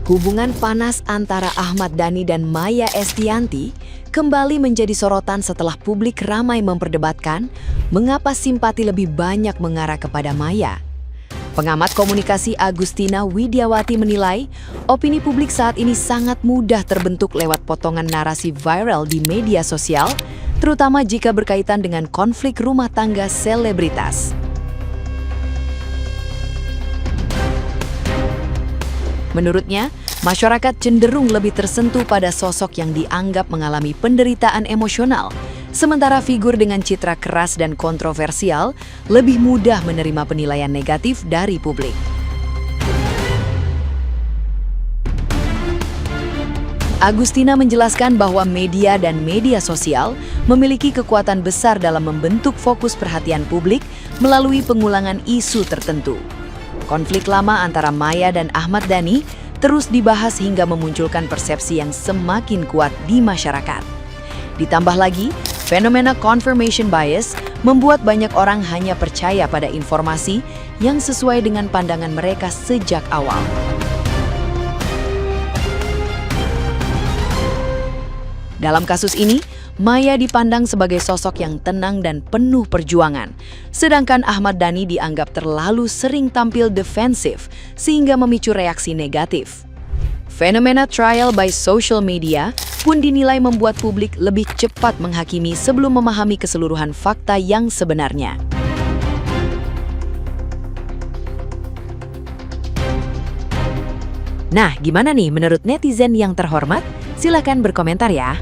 Hubungan panas antara Ahmad Dhani dan Maya Estianty kembali menjadi sorotan setelah publik ramai memperdebatkan mengapa simpati lebih banyak mengarah kepada Maya. Pengamat komunikasi Agustina Widiawati menilai, opini publik saat ini sangat mudah terbentuk lewat potongan narasi viral di media sosial, terutama jika berkaitan dengan konflik rumah tangga selebritas. Menurutnya, masyarakat cenderung lebih tersentuh pada sosok yang dianggap mengalami penderitaan emosional, sementara figur dengan citra keras dan kontroversial lebih mudah menerima penilaian negatif dari publik. Agustina menjelaskan bahwa media dan media sosial memiliki kekuatan besar dalam membentuk fokus perhatian publik melalui pengulangan isu tertentu. Konflik lama antara Maya dan Ahmad Dhani terus dibahas hingga memunculkan persepsi yang semakin kuat di masyarakat. Ditambah lagi, fenomena confirmation bias membuat banyak orang hanya percaya pada informasi yang sesuai dengan pandangan mereka sejak awal. Dalam kasus ini, Maya dipandang sebagai sosok yang tenang dan penuh perjuangan, sedangkan Ahmad Dhani dianggap terlalu sering tampil defensif sehingga memicu reaksi negatif. Fenomena trial by social media pun dinilai membuat publik lebih cepat menghakimi sebelum memahami keseluruhan fakta yang sebenarnya. Nah, gimana nih menurut netizen yang terhormat? Silakan berkomentar ya.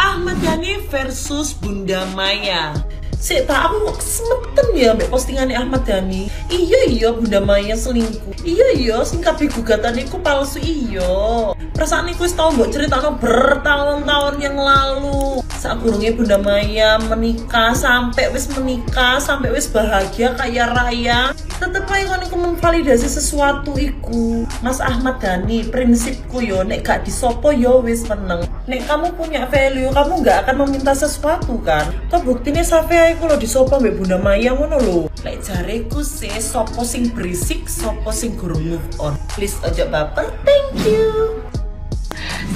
Ahmad Dhani versus Bunda Maya. Sik tak aku semeten ya mbak postingannya Ahmad Dhani. Iya Bunda Maya selingkuh. Iya sing kabeh gugatan iku palsu iya. Perasaan iku wis tau mbok critakno bertahun-tahun yang lalu. Sakurunge Bunda Maya menikah sampai wis bahagia kaya raya. Tetep ae kon iku memvalidasi sesuatu iku. Mas Ahmad Dhani, prinsipku yo nek gak disopo yo wis meneng. Nek kamu punya value, kamu gak akan meminta sesuatu kan. Toh buktine Safi iku lho disopo mbek Bunda Maya ngono lho. Lek jareku sih sopo sing berisik, sopo sing gurung move on. Please aja baper. Thank you.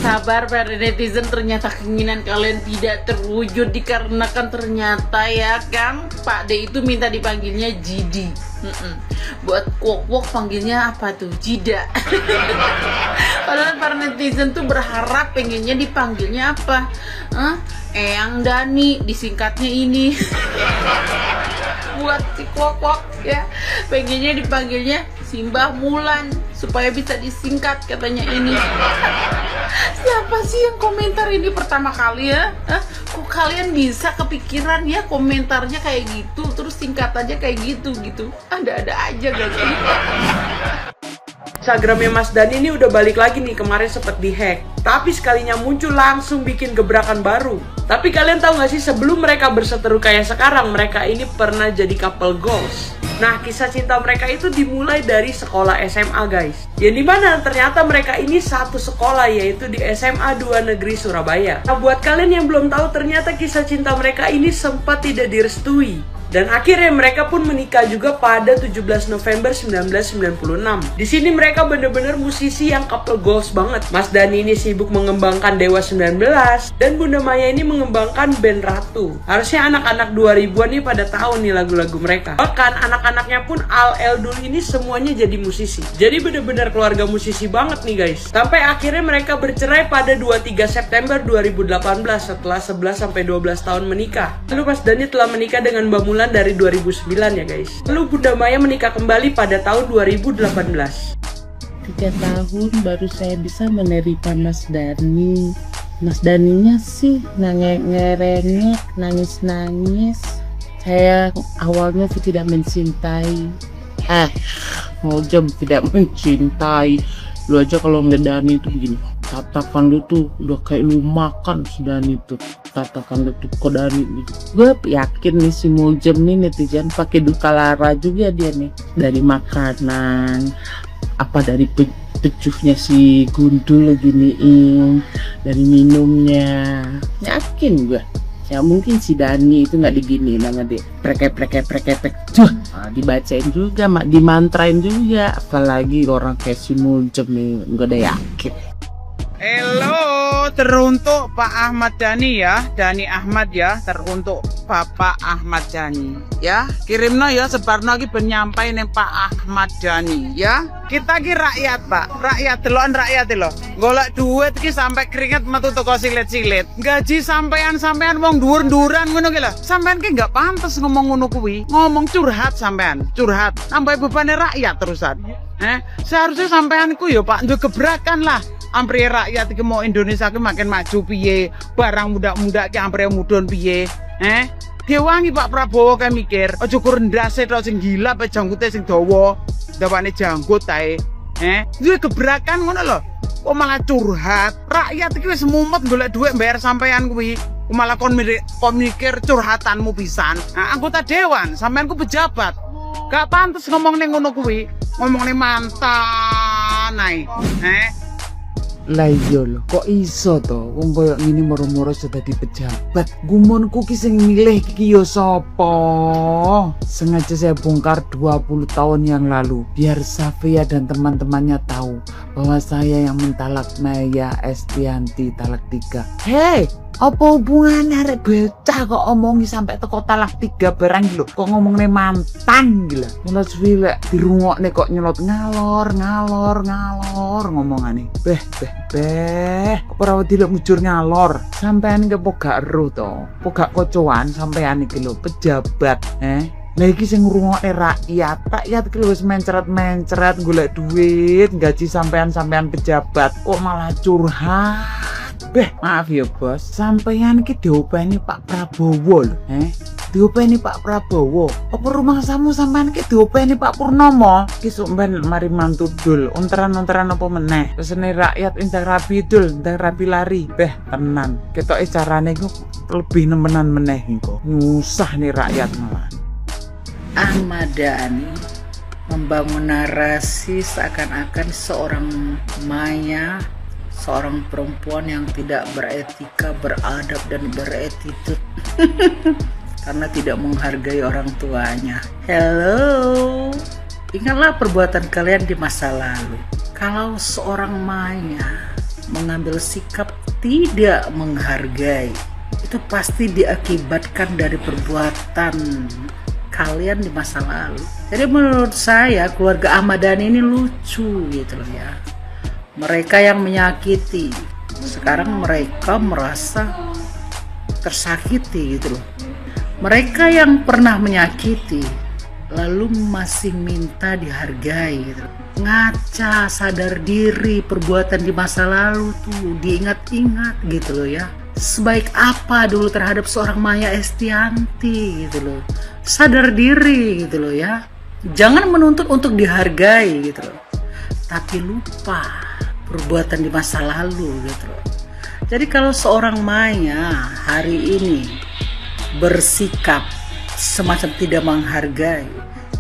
Sabar para netizen, ternyata keinginan kalian tidak terwujud dikarenakan ternyata ya Kang Pak D itu minta dipanggilnya Jidi. Buat Kwok panggilnya apa tuh? Jida. Padahal para netizen tuh berharap pengennya dipanggilnya apa? Eyang Dhani, disingkatnya ini. Buat si Kwok ya, pengennya dipanggilnya Simbah Mulan supaya bisa disingkat katanya ini. Siapa sih yang komentar ini pertama kali ya? Kok kalian bisa kepikiran ya komentarnya kayak gitu, terus singkat aja kayak gitu? Ada-ada aja gak sih? Instagramnya Mas Dhani ini udah balik lagi nih, kemarin sempet dihack. Tapi sekalinya muncul langsung bikin gebrakan baru. Tapi kalian tahu gak sih sebelum mereka berseteru kayak sekarang, mereka ini pernah jadi couple goals. Nah, kisah cinta mereka itu dimulai dari sekolah SMA guys. Yang dimana ternyata mereka ini satu sekolah, yaitu di SMA 2 Negeri Surabaya. Nah, buat kalian yang belum tahu, ternyata kisah cinta mereka ini sempat tidak direstui. Dan akhirnya mereka pun menikah juga pada 17 November 1996. Di sini mereka bener-bener musisi yang couple goals banget. Mas Dhani ini sibuk mengembangkan Dewa 19 dan Bunda Maya ini mengembangkan band Ratu. Harusnya anak-anak 2000-an nih pada tahu nih lagu-lagu mereka. Bahkan anak-anaknya pun Al Eldul ini semuanya jadi musisi. Jadi bener-bener keluarga musisi banget nih guys. Sampai akhirnya mereka bercerai pada 23 September 2018 setelah 11-12 tahun menikah. Lalu Mas Dhani telah menikah dengan Mbak Mulan dari 2009 ya guys. Lalu Bunda Maya menikah kembali pada tahun 2018. 3 tahun baru saya bisa menerima Mas Dhani. Mas Dhaninya sih ngerengek, nangis-nangis. Saya awalnya tidak mencintai. Ngojam tidak mencintai. Lu aja kalau ngeliat Dhani itu begini, tatapan lu tuh udah kayak lu makan si Dhani tuh. Tatapan lu tuh kok Dhani gitu. Gue yakin nih si Mujem nih netizen pakai duka lara juga dia nih. Dari makanan, apa dari pecuhnya si Gundul giniin, dari minumnya. Yakin gue. Ya mungkin si Dani itu nggak digini namanya deh, prek, dibacain juga, dimantrain juga, apalagi orang kayak si Muljem nih, nggak ada yakin. Halo, teruntuk Pak Ahmad Dhani ya, Dhani Ahmad ya, teruntuk Bapak Ahmad Dhani ya. Kirimno ya, sebarno lagi penyampai nih Pak Ahmad Dhani ya. Kita ki rakyat Pak, rakyat delokan rakyat lho. Golek duit ki sampai keringet metu teko silit-silit. Gaji sampean wong dhuwur-dhuwuran ngono ki lho. Sampean ki nggak pantes ngomong ngono kuwi. Ngomong curhat sampean, curhat. Tambah bebane rakyat terusan. Seharusnya sampean ku ya Pak, nduwe gebrakan lah. Ampre rakyat iki mau Indonesia ki makin maju piye, barang muda-muda ki ampre mudhun piye. Diwangi Pak Prabowo kae mikir, aja kur ndase tok sing gila pe janggute sing dawa, dawane janggut tae. Duwe gebrakan ngono lho. Kok malah curhat. Rakyat iki wis mumet golek dhuwit bayar sampean kuwi. Kok malah kon mikir curhatanmu pisan. Anggota dewan, sampean ku pejabat. Gak pantes ngomong ning ngono kuwi. Ngomong ning mantan ae. Lah iya lho, kok iso to wong koyo ngene moro-moro sudah dadi pejabat. Gumunku ki sing milih ki yo sapa? Sengaja saya bongkar 20 tahun yang lalu biar Safia dan teman-temannya tahu bahwa saya yang mentalak Maya Estianty talak 3. Hei, apa hubungannya arek bocah kok omongi sampai teko talak 3 barang lho. Kok ngomongne mantan gila. Mulai suwi dirungokne kok nyelot ngalor ngomongane. Beh. Kok ora wedi lho mujur ngalor. Sampean iki kok gak ero to. Kok gak kocoan sampean iki lho pejabat, Lah iki sing ngrungokne rakyat iki wis mencret golek duit, gaji sampean pejabat. Kok malah curhat. Beh, maaf ya bos, sampeyan iki diopeni Pak Prabowo lho, diopeni Pak Prabowo. Apa rumah samu sampean iki diopeni Pak Purnomo? Ki sampean mari mantu dul, unteran-unteran apa meneh. Pesene rakyat indang rapi dul, indang rapi lari. Beh, tenan. Ketoke carane iku lebih nemenan meneh engko. Nyusah nih rakyat malah. Ahmad Dhani membangun narasi seakan-akan seorang Maya, seorang perempuan yang tidak beretika, beradab dan beretitut karena tidak menghargai orang tuanya. Hello, ingatlah perbuatan kalian di masa lalu. Kalau seorang Maya mengambil sikap tidak menghargai, itu pasti diakibatkan dari perbuatan kalian di masa lalu. Jadi menurut saya keluarga Ahmad Dhani ini lucu gitu loh ya. Mereka yang menyakiti, sekarang mereka merasa tersakiti gitu loh. Mereka yang pernah menyakiti lalu masih minta dihargai gitu loh. Ngaca, sadar diri, perbuatan di masa lalu tuh diingat-ingat gitu loh ya. Sebaik apa dulu terhadap seorang Maya Estianty gitu loh. Sadar diri gitu loh ya. Jangan menuntut untuk dihargai gitu loh, tapi lupa perbuatan di masa lalu gitu loh. Jadi kalau seorang Maya hari ini bersikap semacam tidak menghargai,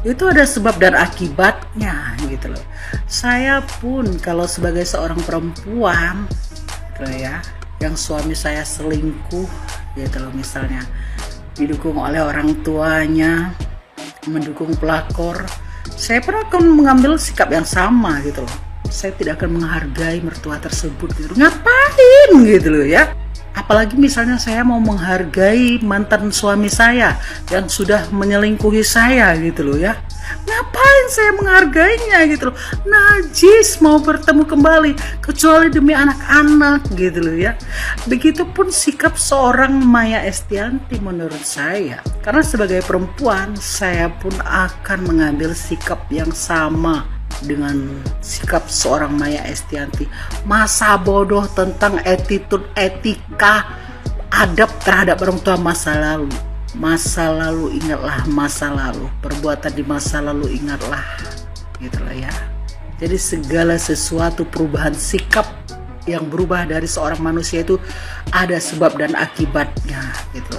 itu ada sebab dan akibatnya gitu loh. Saya pun kalau sebagai seorang perempuan gitu ya, yang suami saya selingkuh gitu loh, misalnya didukung oleh orang tuanya, mendukung pelakor, saya pun akan mengambil sikap yang sama gitu loh. Saya tidak akan menghargai mertua tersebut gitu. Ngapain gitu loh ya. Apalagi misalnya saya mau menghargai mantan suami saya yang sudah menyelingkuhi saya gitu loh ya. Ngapain saya menghargainya gitu loh. Najis mau bertemu kembali, kecuali demi anak-anak gitu loh ya. Begitupun sikap seorang Maya Estianty menurut saya. Karena sebagai perempuan saya pun akan mengambil sikap yang sama dengan sikap seorang Maya Estianty. Masa bodoh tentang attitude, etika, adab terhadap orang tua masa lalu. Masa lalu ingatlah masa lalu, perbuatan di masa lalu ingatlah, gitulah ya. Jadi segala sesuatu perubahan sikap yang berubah dari seorang manusia itu ada sebab dan akibatnya gitu.